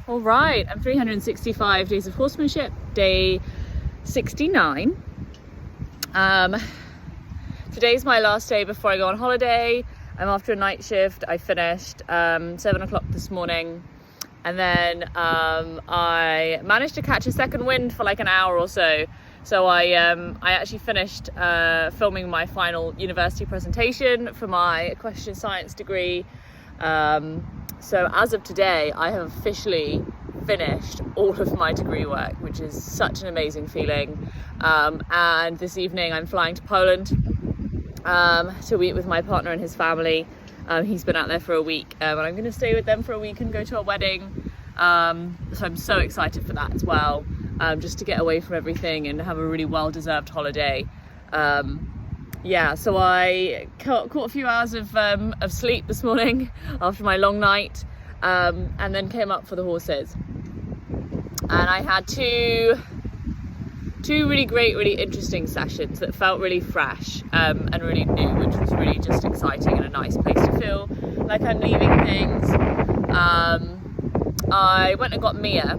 All right, I'm 365 days of horsemanship, day 69. Today's my last day before I go on holiday. I'm after a night shift. I finished 7 o'clock this morning, and then I managed to catch a second wind for like an hour or so. So I actually finished filming my final university presentation for my equestrian science degree. So as of today, I have officially finished all of my degree work, which is such an amazing feeling. And this evening I'm flying to Poland to meet with my partner and his family. He's been out there for a week, and I'm going to stay with them for a week and go to a wedding. So I'm so excited for that as well, just to get away from everything and have a really well-deserved holiday. Yeah, so I caught a few hours of sleep this morning after my long night, and then came up for the horses. And I had two really great, really interesting sessions that felt really fresh and really new, which was really just exciting and a nice place to feel like I'm leaving things. I went and got Mia,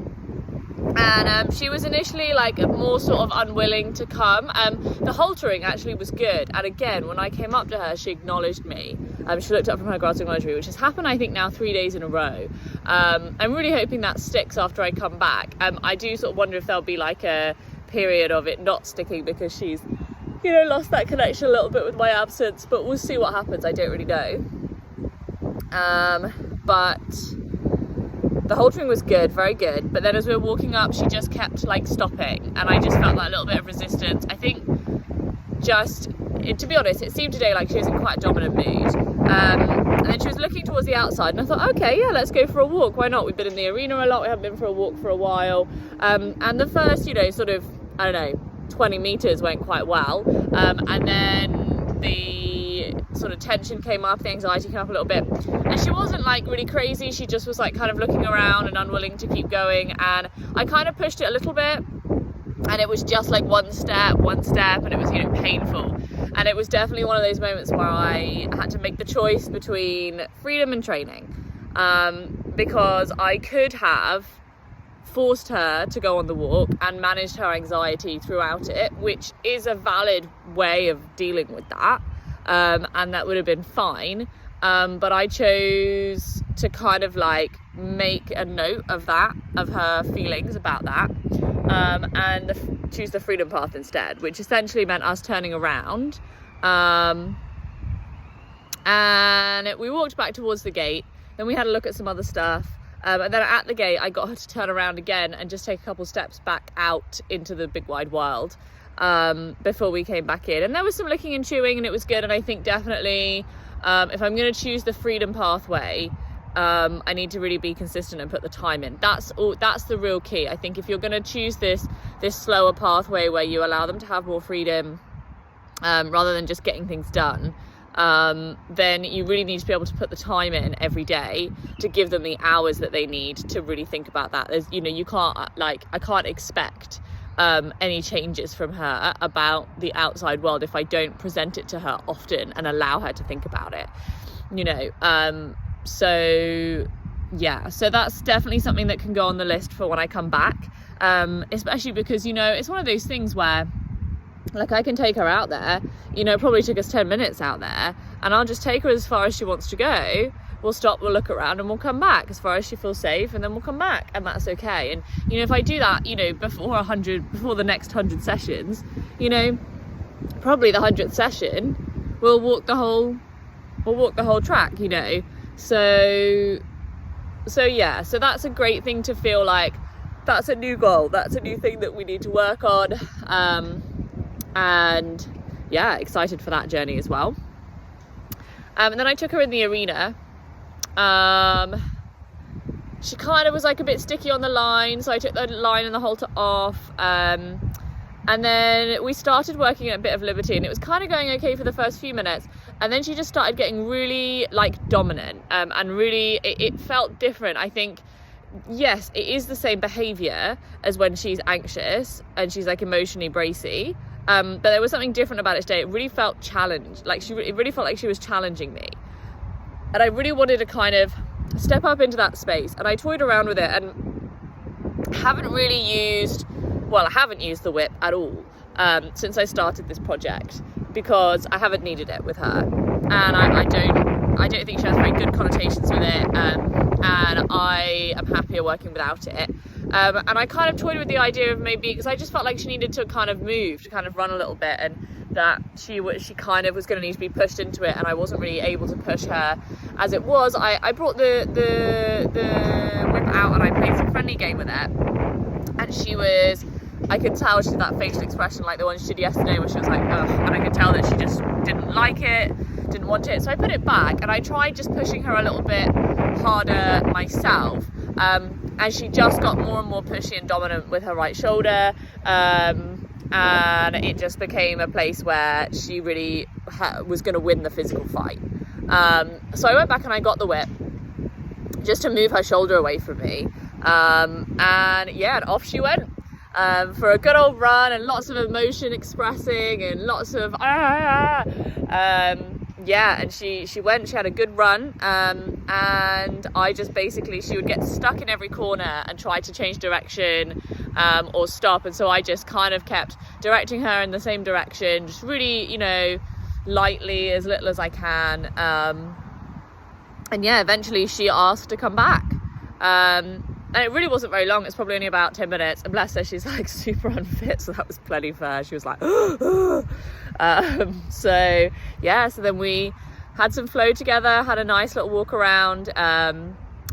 and she was initially like more sort of unwilling to come. The haltering actually was good, and again, when I came up to her, she acknowledged me. She looked up from her grass to acknowledge me, which has happened I think now 3 days in a row. I'm really hoping that sticks after I come back. I do sort of wonder if there'll be like a period of it not sticking because she's, lost that connection a little bit with my absence, but we'll see what happens. I don't really know. But the haltering was good, very good. But then as we were walking up, she just kept like stopping, and I just felt that little bit of resistance. I think to be honest, it seemed today like she was in quite a dominant mood. And then she was looking towards the outside, and I thought, okay, yeah, let's go for a walk. Why not? We've been in the arena a lot. We haven't been for a walk for a while. And the first, sort of, 20 meters went quite well. And then the sort of tension came up, the anxiety came up a little bit. And she wasn't like really crazy. She just was like kind of looking around and unwilling to keep going. And I kind of pushed it a little bit. And it was just like one step, and it was, painful. And it was definitely one of those moments where I had to make the choice between freedom and training. Because I could have forced her to go on the walk and managed her anxiety throughout it, which is a valid way of dealing with that. And that would have been fine. But I chose to kind of like make a note of that, of her feelings about that. And choose the freedom path instead, which essentially meant us turning around. And we walked back towards the gate. Then we had a look at some other stuff. And then at the gate, I got her to turn around again and just take a couple steps back out into the big wide world before we came back in. And there was some licking and chewing, and it was good. And I think definitely if I'm going to choose the freedom pathway, I need to really be consistent and put the time in. That's the real key. I think if you're going to choose this slower pathway where you allow them to have more freedom rather than just getting things done, then you really need to be able to put the time in every day to give them the hours that they need to really think about that. There's, you can't I can't expect any changes from her about the outside world if I don't present it to her often and allow her to think about it. So that's definitely something that can go on the list for when I come back, especially because it's one of those things where like I can take her out there, it probably took us 10 minutes out there, and I'll just take her as far as she wants to go. We'll stop, we'll look around, and we'll come back as far as she feels safe, and then we'll come back, and that's okay. And if I do that before the next 100 sessions, probably the 100th session we'll walk the whole track. So that's a great thing to feel like. That's a new goal. That's a new thing that we need to work on. And yeah, excited for that journey as well. And then I took her in the arena. She kind of was like a bit sticky on the line, so I took the line and the halter off. And then we started working at a bit of liberty, and it was kind of going okay for the first few minutes. And then she just started getting really like dominant, and really it felt different. I think, yes, it is the same behavior as when she's anxious and she's like emotionally bracy. But there was something different about it today. It really felt challenged. It really felt like she was challenging me. And I really wanted to kind of step up into that space. And I toyed around with it, and haven't used the whip at all since I started this project, because I haven't needed it with her, and I don't think she has very good connotations with it, and I am happier working without it. And I kind of toyed with the idea of maybe, because I just felt like she needed to kind of move, to kind of run a little bit, and that she kind of was going to need to be pushed into it, and I wasn't really able to push her as it was. I brought the whip out and I played some friendly game with it, and I could tell she did that facial expression like the one she did yesterday, where she was like, ugh, and I could tell that she just didn't like it, didn't want it. So I put it back and I tried just pushing her a little bit harder myself, and she just got more and more pushy and dominant with her right shoulder, and it just became a place where she really was going to win the physical fight. So I went back and I got the whip just to move her shoulder away from me, and yeah, and off she went for a good old run, and lots of emotion expressing, and lots of yeah, and she had a good run, and I just basically, she would get stuck in every corner and try to change direction or stop, and so I just kind of kept directing her in the same direction, just really, lightly, as little as I can, and yeah, eventually she asked to come back, and it really wasn't very long. It's probably only about 10 minutes, and bless her, she's like super unfit, so that was plenty for her. She was like so yeah, so then we had some flow together, had a nice little walk around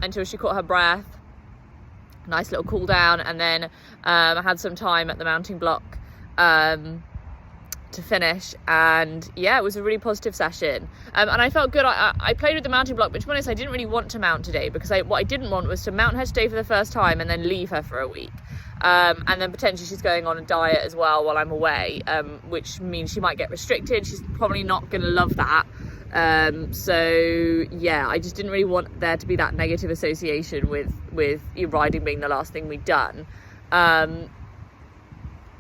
until she caught her breath, nice little cool down, and then I had some time at the mounting block to finish, and yeah, it was a really positive session, and I felt good. I played with the mounting block, but to be honest, I didn't really want to mount today, because what I didn't want was to mount her today for the first time and then leave her for a week, and then potentially she's going on a diet as well while I'm away, which means she might get restricted. She's probably not going to love that, so yeah, I just didn't really want there to be that negative association with riding being the last thing we'd done.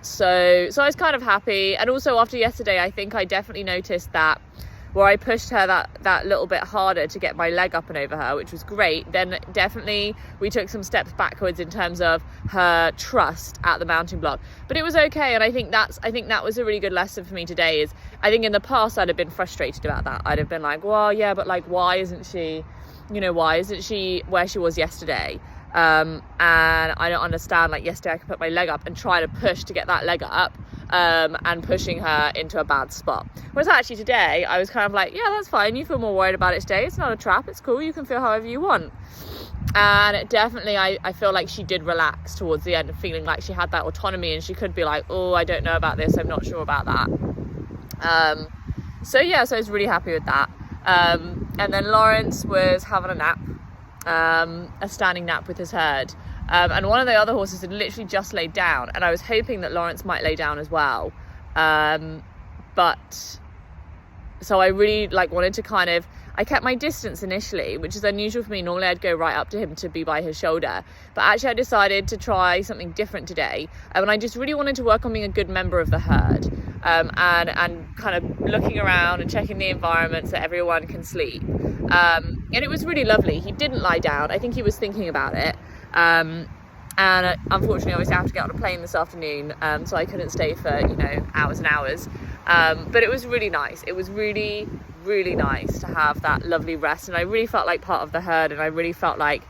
So I was kind of happy, and also after yesterday, I think I definitely noticed that where I pushed her that little bit harder to get my leg up and over her, which was great, then definitely we took some steps backwards in terms of her trust at the mounting block. But it was okay, and I think that was a really good lesson for me today. Is I think in the past I'd have been frustrated about that. I'd have been like, well, yeah, but like, why isn't she where she was yesterday? And I don't understand, like yesterday I could put my leg up and try to push to get that leg up, and pushing her into a bad spot. Whereas actually today I was kind of like, yeah, that's fine, you feel more worried about it today, it's not a trap, it's cool, you can feel however you want. And it definitely, I feel like she did relax towards the end, feeling like she had that autonomy, and she could be like, oh, I don't know about this, I'm not sure about that. So yeah, so I was really happy with that. And then Lawrence was having a nap, a standing nap with his herd, and one of the other horses had literally just laid down, and I was hoping that Lawrence might lay down as well, but so I really wanted to I kept my distance initially, which is unusual for me. Normally I'd go right up to him to be by his shoulder, but actually I decided to try something different today, and I just really wanted to work on being a good member of the herd, and kind of looking around and checking the environment so everyone can sleep. And it was really lovely. He didn't lie down. I think he was thinking about it. And unfortunately, obviously, I have to get on a plane this afternoon, so I couldn't stay for, hours and hours. But it was really nice. It was really, really nice to have that lovely rest. And I really felt like part of the herd, and I really felt like,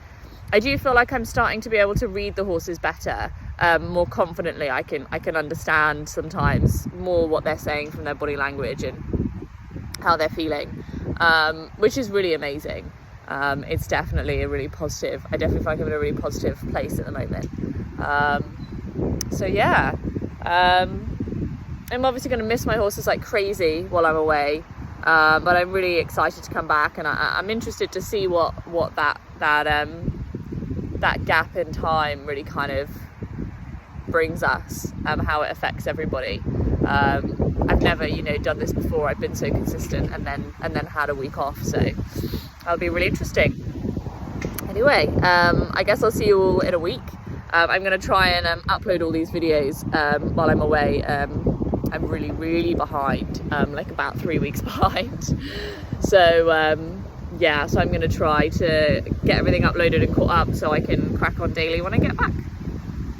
I do feel like I'm starting to be able to read the horses better, more confidently. I can understand sometimes more what they're saying from their body language and how they're feeling, which is really amazing. It's definitely a really positive, I definitely feel like I'm in a really positive place at the moment. So yeah, I'm obviously going to miss my horses like crazy while I'm away, but I'm really excited to come back, and I'm interested to see what that gap in time really kind of brings us, how it affects everybody. I've never done this before. I've been so consistent and then had a week off, so that'll be really interesting. Anyway, I guess I'll see you all in a week. I'm going to try and upload all these videos while I'm away. I'm really, really behind, like about 3 weeks behind. So yeah, so I'm going to try to get everything uploaded and caught up so I can crack on daily when I get back.